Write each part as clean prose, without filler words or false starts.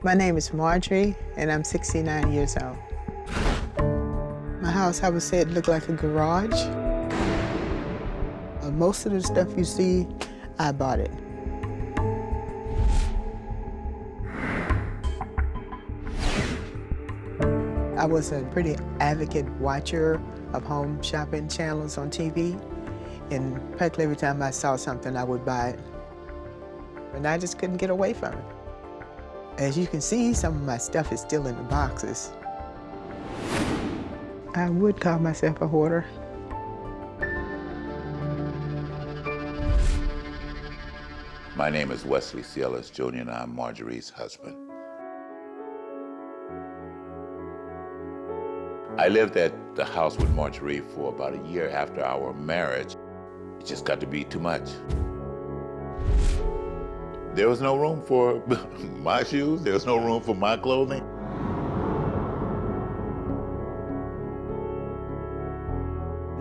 My name is Marjorie, and I'm 69 years old. My house, I would say it looked like a garage. Most of the stuff you see, I bought it. I was a pretty advocate watcher of home shopping channels on TV, and practically every time I saw something, I would buy it. And I just couldn't get away from it. As you can see, some of my stuff is still in the boxes. I would call myself a hoarder. My name is Wesley Cielis Jr., and I'm Marjorie's husband. I lived at the house with Marjorie for about a year after our marriage. It just got to be too much. There was no room for my shoes. There was no room for my clothing.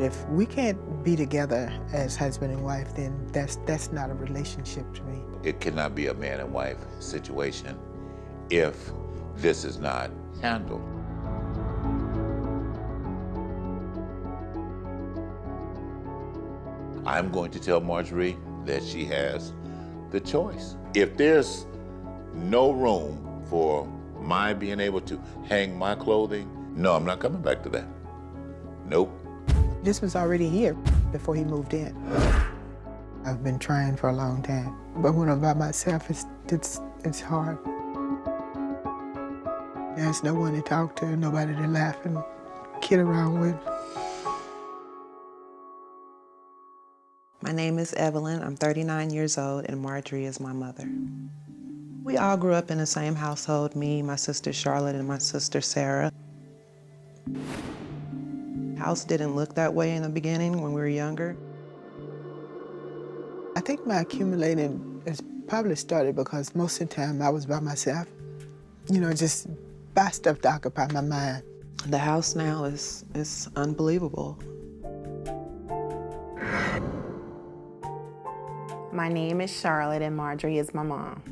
If we can't be together as husband and wife, then that's not a relationship to me. It cannot be a man and wife situation if this is not handled. I'm going to tell Marjorie that she has the choice. If there's no room for my being able to hang my clothing, no, I'm not coming back to that. Nope. This was already here before he moved in. I've been trying for a long time, but when I'm by myself, it's hard. There's no one to talk to, nobody to laugh and kid around with. My name is Evelyn. I'm 39 years old, and Marjorie is my mother. We all grew up in the same household, me, my sister Charlotte, and my sister Sarah. House didn't look that way in the beginning when we were younger. I think my accumulating has probably started because most of the time I was by myself. You know, just buy stuff to occupy my mind. The house now is unbelievable. My name is Charlotte, and Marjorie is my mom.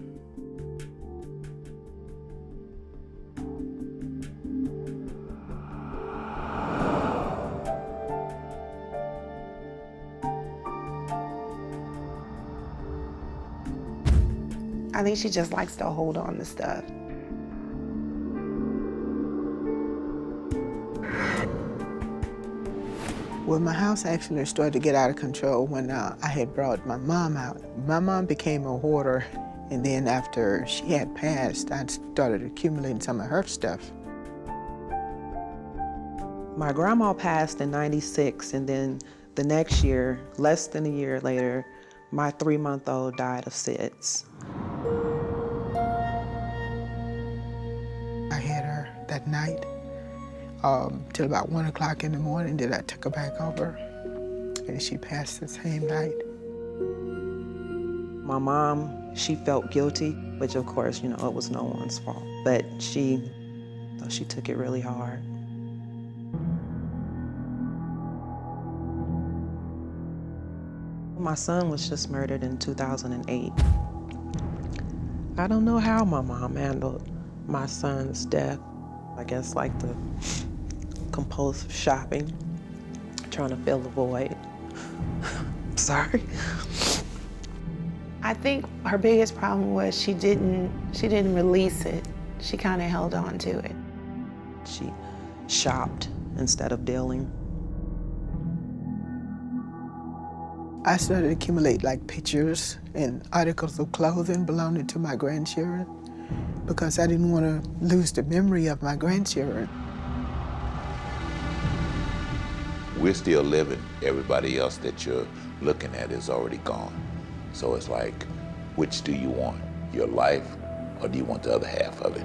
I think she just likes to hold on to stuff. Well, my house actually started to get out of control when I had brought my mom out. My mom became a hoarder, and then after she had passed, I started accumulating some of her stuff. My grandma passed in '96, and then the next year, less than a year later, my 3-month-old died of SIDS. I had her that night till about 1 o'clock in the morning. Then I took her back over, and she passed the same night. My mom, she felt guilty, which of course, you know, it was no one's fault. But she took it really hard. My son was just murdered in 2008. I don't know how my mom handled my son's death. I guess like the compulsive shopping, trying to fill the void. Sorry. I think her biggest problem was she didn't release it. She kind of held on to it. She shopped instead of dealing. I started to accumulate like pictures and articles of clothing belonging to my grandchildren because I didn't want to lose the memory of my grandchildren. We're still living. Everybody else that you're looking at is already gone. So it's like, which do you want? Your life, or do you want the other half of it?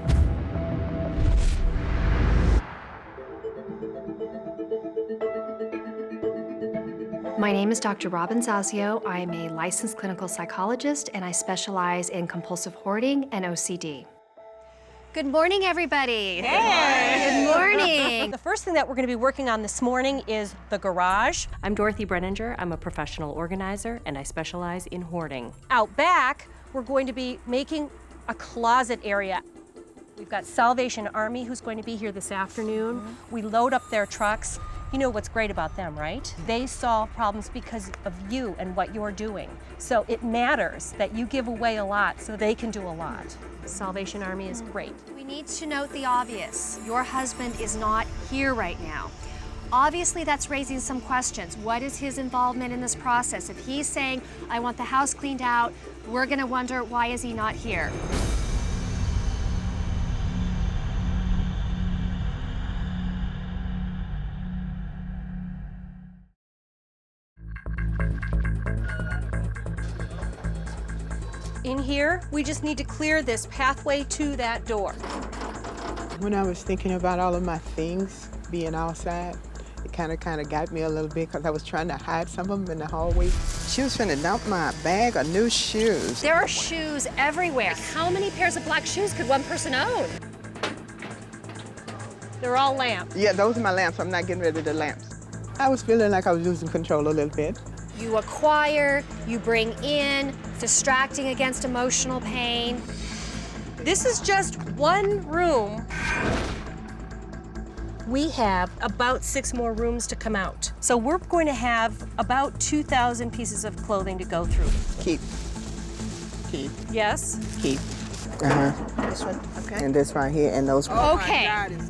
My name is Dr. Robin Zazio. I'm a licensed clinical psychologist, and I specialize in compulsive hoarding and OCD. Good morning, everybody. Hey. Good morning. The first thing that we're going to be working on this morning is the garage. I'm Dorothy Brenninger. I'm a professional organizer, and I specialize in hoarding. Out back, we're going to be making a closet area. We've got Salvation Army who's going to be here this afternoon. We load up their trucks. You know what's great about them, right? They solve problems because of you and what you're doing. So it matters that you give away a lot so they can do a lot. Salvation Army is great. We need to note the obvious. Your husband is not here right now. Obviously, that's raising some questions. What is his involvement in this process? If he's saying, I want the house cleaned out, we're gonna wonder, why is he not here? In here, we just need to clear this pathway to that door. When I was thinking about all of my things being outside, it kind of got me a little bit because I was trying to hide some of them in the hallway. She was finna dump my bag of new shoes. There are shoes everywhere. How many pairs of black shoes could one person own? They're all lamps. Yeah, those are my lamps. I'm not getting rid of the lamps. I was feeling like I was losing control a little bit. You acquire, you bring in, distracting against emotional pain. This is just one room. We have about 6 more rooms to come out. So we're going to have about 2,000 pieces of clothing to go through. Keep. Yes? Keep. This one, okay. And this right here, and those. Okay,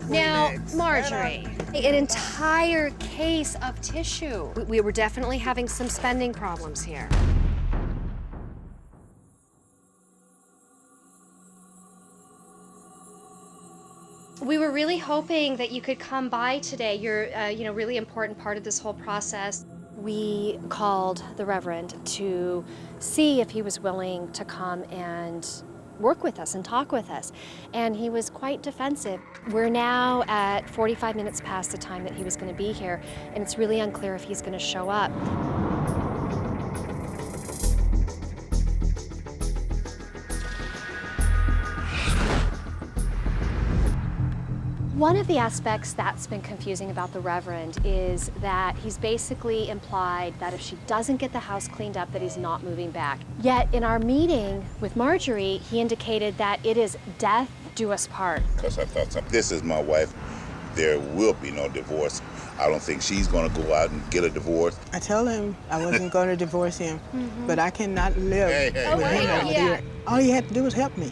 now, Marjorie, an entire case of tissue. We were definitely having some spending problems here. We were really hoping that you could come by today. You're, really important part of this whole process. We called the Reverend to see if he was willing to come and work with us and talk with us. And he was quite defensive. We're now at 45 minutes past the time that he was going to be here, and it's really unclear if he's going to show up. One of the aspects that's been confusing about the Reverend is that he's basically implied that if she doesn't get the house cleaned up, that he's not moving back. Yet in our meeting with Marjorie, he indicated that it is death do us part. Because I thought this is my wife, there will be no divorce. I don't think she's going to go out and get a divorce. I told him I wasn't going to divorce him, but I cannot live with him over here. All he had to do was help me.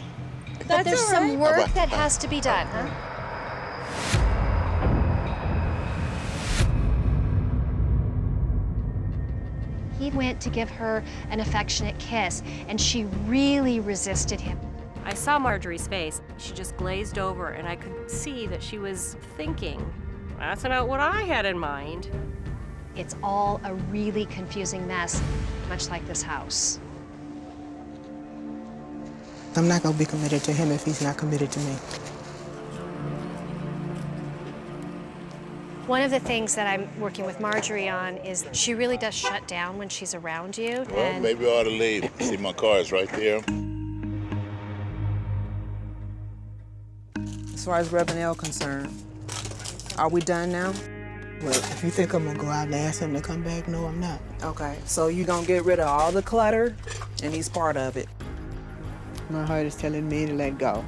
But there's some work that has to be done, huh? He went to give her an affectionate kiss, and she really resisted him. I saw Marjorie's face. She just glazed over, and I could see that she was thinking, that's not what I had in mind. It's all a really confusing mess, much like this house. I'm not going to be committed to him if he's not committed to me. One of the things that I'm working with Marjorie on is she really does shut down when she's around you. Well, and maybe I ought to leave. See, my car is right there. As far as Reverend L concerned, are we done now? Well, if you think I'm going to go out and ask him to come back, no, I'm not. Okay, so you're gonna get rid of all the clutter, and he's part of it. My heart is telling me to let go.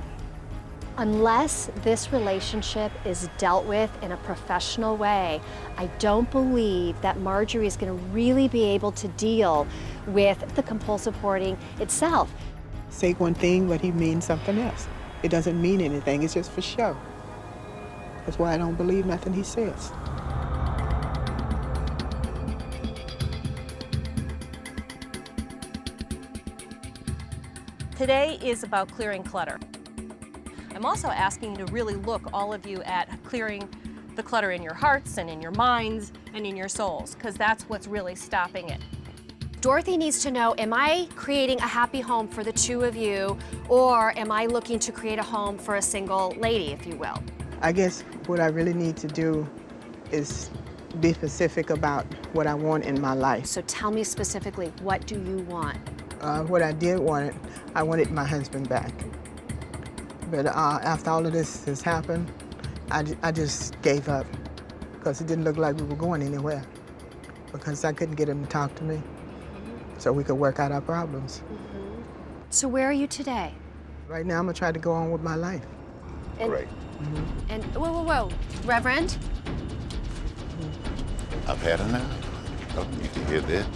unless this relationship is dealt with in a professional way, I don't believe that Marjorie is going to really be able to deal with the compulsive hoarding itself. Say one thing, but he means something else. It doesn't mean anything, it's just for show. That's why I don't believe nothing he says. Today is about clearing clutter. I'm also asking you to really look, all of you, at clearing the clutter in your hearts and in your minds and in your souls, because that's what's really stopping it. Dorothy needs to know, am I creating a happy home for the two of you, or am I looking to create a home for a single lady, if you will? I guess what I really need to do is be specific about what I want in my life. So tell me specifically, what do you want? What I did want, I wanted my husband back. But after all of this has happened, I just gave up because it didn't look like we were going anywhere because I couldn't get him to talk to me so we could work out our problems. So where are you today? Right now, I'm gonna try to go on with my life. And, Great. And whoa, Reverend? I've had enough. Oh, you can hear this.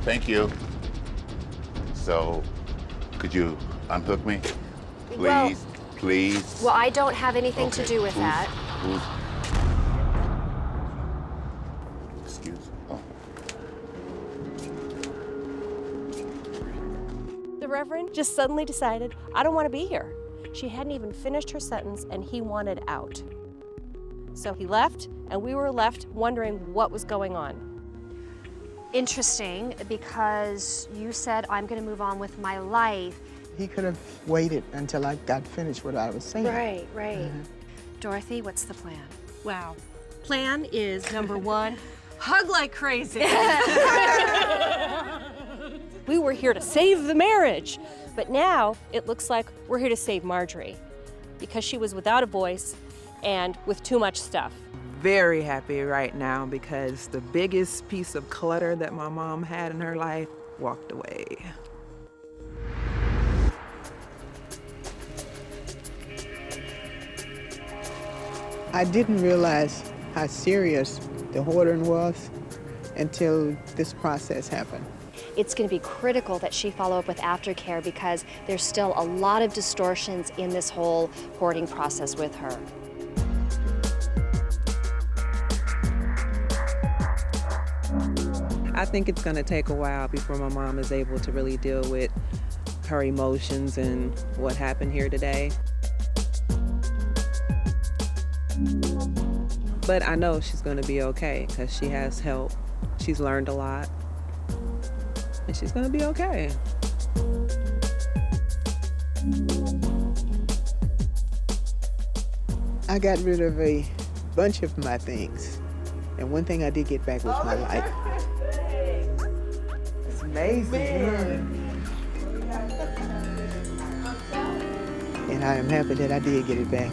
Thank you. So, could you unhook me? Please, Well- please. Well, I don't have anything to Okay, do with that. Excuse me. Oh. The Reverend just suddenly decided, I don't want to be here. She hadn't even finished her sentence and he wanted out. So he left, and we were left wondering what was going on. Interesting, because you said I'm going to move on with my life. He could have waited until I got finished what I was saying. Right. Dorothy, what's the plan? Wow. Plan is number one, hug like crazy. We were here to save the marriage, but now it looks like we're here to save Marjorie because she was without a voice and with too much stuff. Very happy right now because the biggest piece of clutter that my mom had in her life walked away. I didn't realize how serious the hoarding was until this process happened. It's going to be critical that she follow up with aftercare because there's still a lot of distortions in this whole hoarding process with her. I think it's gonna take a while before my mom is able to really deal with her emotions and what happened here today. But I know she's gonna be okay because she has help. She's learned a lot. And she's gonna be okay. I got rid of a bunch of my things. And one thing I did get back was my life. It's amazing. And I am happy that I did get it back.